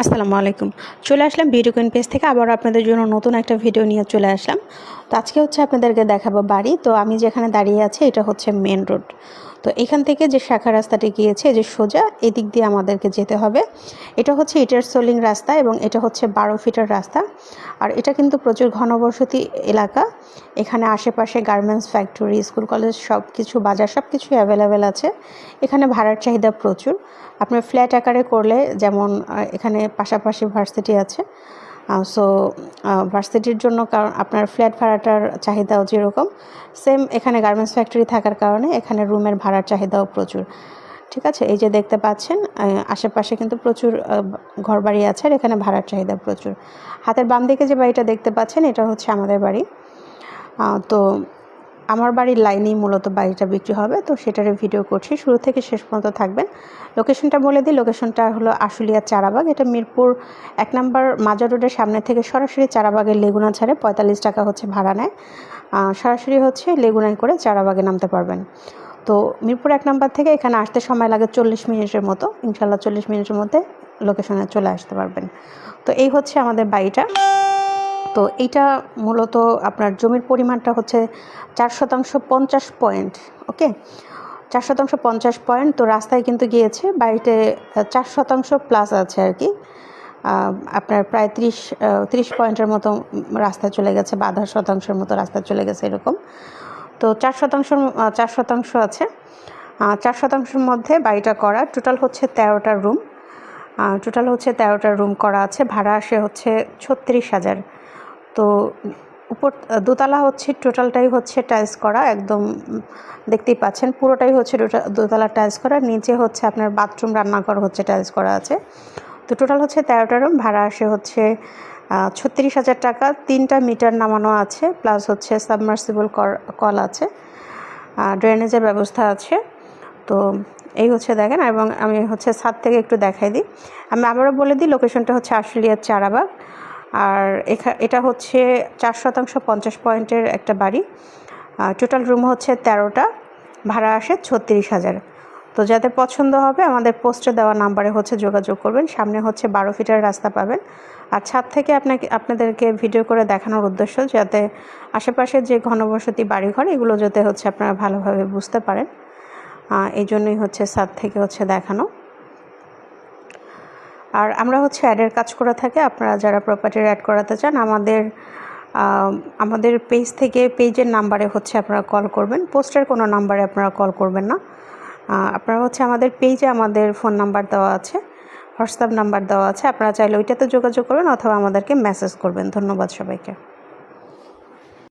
আসসালামু আলাইকুম। চলে আসলাম বিউটি কুইন পেজ থেকে আবার আপনাদের জন্য নতুন একটা ভিডিও নিয়ে চলে আসলাম। তো আজকে হচ্ছে আপনাদেরকে দেখাবো বাড়ি। তো আমি যেখানে দাঁড়িয়ে আছি এটা হচ্ছে মেন রোড। তো এখান থেকে যে শাখা রাস্তাটি গিয়েছে যে সোজা এদিক দিয়ে আমাদেরকে যেতে হবে। এটা হচ্ছে ইটের সোলিং রাস্তা এবং এটা হচ্ছে 12 ফিটের রাস্তা। আর এটা কিন্তু প্রচুর ঘনবসতি এলাকা। এখানে আশেপাশে গার্মেন্টস ফ্যাক্টরি, স্কুল কলেজ সব কিছু, বাজার সব কিছু অ্যাভেলেবেল আছে। এখানে ভাড়ার চাহিদা প্রচুর। আপনার ফ্ল্যাট আকারে করলে যেমন এখানে পাশাপাশি ভার্সিটি আছে, সো ভার্সিটির জন্য কারণ আপনার ফ্ল্যাট ভাড়াটার চাহিদাও যেরকম, সেম এখানে গার্মেন্টস ফ্যাক্টরি থাকার কারণে এখানে রুমের ভাড়ার চাহিদাও প্রচুর। ঠিক আছে, এই যে দেখতে পাচ্ছেন আশেপাশে কিন্তু প্রচুর ঘরবাড়ি আছে আর এখানে ভাড়ার চাহিদা প্রচুর। হাতের বাম দিকে যে বাড়িটা দেখতে পাচ্ছেন এটা হচ্ছে আমাদের বাড়ি। তো আমার বাড়ির লাইনেই মূলত বাড়িটা বিক্রি হবে, তো সেটারই ভিডিও করছি, শুরু থেকে শেষ পর্যন্ত থাকবেন। লোকেশনটা বলে দিই, লোকেশনটা হলো আশুলিয়া চারাবাগ। এটা মিরপুর 1 নম্বর মাজার রোডের সামনে থেকে সরাসরি চারাবাগের লেগুনা ছাড়ে 45 টাকা হচ্ছে ভাড়া নেয়। সরাসরি হচ্ছে লেগুনায় করে চারাবাগে নামতে পারবেন। তো মিরপুর 1 নম্বর থেকে এখানে আসতে সময় লাগে 40 মিনিটের মতো। ইনশাল্লাহ 40 মিনিটের মধ্যে লোকেশনে চলে আসতে পারবেন। তো এই হচ্ছে আমাদের বাড়িটা। তো এইটা মূলত আপনার জমির পরিমাণটা হচ্ছে 4% 50 পয়েন্ট। ওকে, 4% 50 পয়েন্ট। তো রাস্তায় কিন্তু গিয়েছে বাড়িতে 4% প্লাস আছে আর কি। আপনার প্রায় 30 পয়েন্টের মতো রাস্তায় চলে গেছে বা 0.5 শতাংশের মতো রাস্তায় চলে গেছে এরকম। তো 4% আছে। 4%-এর মধ্যে বাড়িটা করা। টোটাল হচ্ছে 13টা রুম। টোটাল হচ্ছে 13টা রুম করা আছে। ভাড়া আসে হচ্ছে 36,000। তো উপর দোতলা হচ্ছে টোটালটাই হচ্ছে টাইলস করা, একদম দেখতেই পাচ্ছেন পুরোটাই হচ্ছে দোতলা টাইলস করা। নিচে হচ্ছে আপনার বাথরুম, রান্নাঘর হচ্ছে টাইলস করা আছে। তো টোটাল হচ্ছে 13টা রুম। ভাড়া আসে হচ্ছে 36,000 টাকা। 3টা মিটার নামানো আছে, প্লাস হচ্ছে সাবমার্সিবল কল আছে, ড্রেনেজের ব্যবস্থা আছে। তো এই হচ্ছে দেখেন, এবং আমি হচ্ছে ছাদ থেকে একটু দেখাই দিই। আমি আবারও বলে দিই, লোকেশনটা হচ্ছে আশুলিয়ার চারাবাগ। আর এটা হচ্ছে 4% 50 পয়েন্টের একটা বাড়ি। টোটাল রুম হচ্ছে 13টা, ভাড়া আসে 36,000। তো যাদের পছন্দ হবে আমাদের পোস্টে দেওয়া নাম্বারে হচ্ছে যোগাযোগ করবেন। সামনে হচ্ছে 12 ফিটের রাস্তা পাবেন। আর ছাদ থেকে আপনাদেরকে ভিডিও করে দেখানোর উদ্দেশ্য যাতে আশেপাশের যে ঘনবসতি বাড়িঘর এগুলো যাতে হচ্ছে আপনারা ভালোভাবে বুঝতে পারেন, এই জন্যই হচ্ছে ছাদ থেকে হচ্ছে দেখানো। আর আমরা হচ্ছে অ্যাডের কাজ করে থাকি। আপনারা যারা প্রপার্টির অ্যাড করাতে চান আমাদের পেজ থেকে, পেজের নাম্বারে হচ্ছে আপনারা কল করবেন। পোস্টের কোনো নাম্বারে আপনারা কল করবেন না। আপনারা হচ্ছে আমাদের পেজে আমাদের ফোন নাম্বার দেওয়া আছে, হোয়াটসঅ্যাপ নাম্বার দেওয়া আছে, আপনারা চাইলে ওইটাতে যোগাযোগ করবেন অথবা আমাদেরকে মেসেজ করবেন। ধন্যবাদ সবাইকে।